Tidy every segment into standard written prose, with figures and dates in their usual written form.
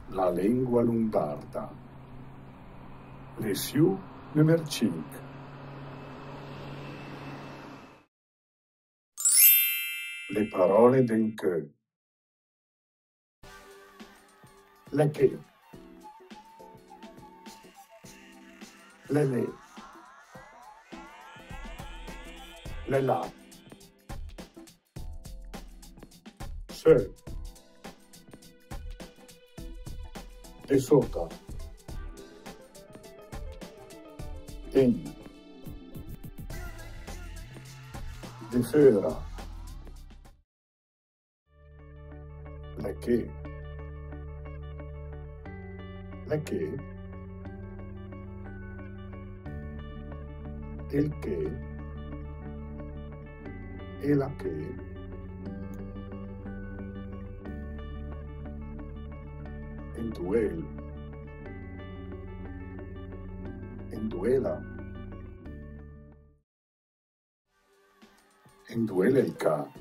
la lingua lombarda. Lezione numero 5. Le parole d'en che. Le che. Le. Le là. Se. De sota. In. De fera. Le che. Le che. Il che. E la che. In duel. In duela. In duela il ca.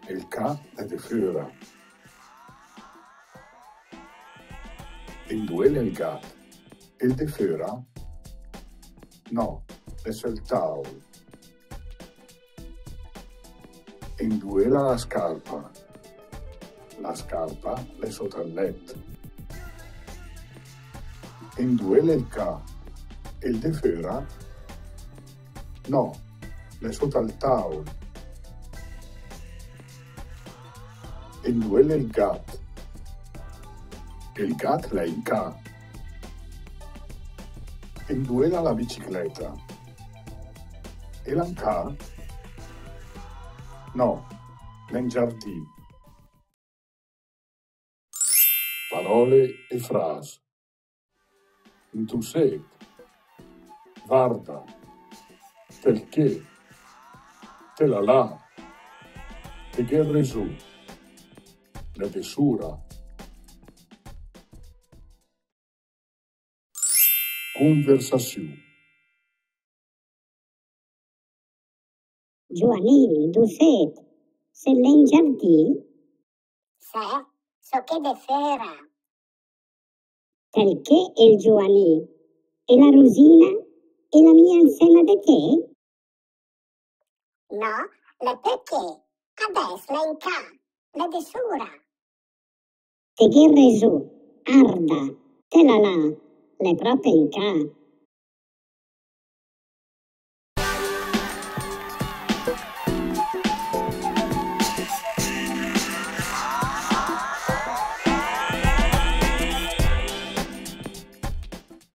Il ca è de fera. In duela il gat. Il de fera? No, è il tau. In duela la scarpa. La scarpa è sotto il letto. In duela il ca. Il de fera? No, è sotto il tavolo. In duela il gat. Il gat è in ca. In duela la bicicletta. E l'anca? No, in giardino. Parole e frasi. In tu sei. Guarda. Perché. Te la là. Te che resù. La tesura. Conversazione. Joanín, tu set, se l'en giardí? Sa, so che de fera. Perché il Joaní e la Rosina e la mia insieme di te? No, le perché. Adesso le in ca, le de sura. Te che resù, arda, te la là, le proprio in ca.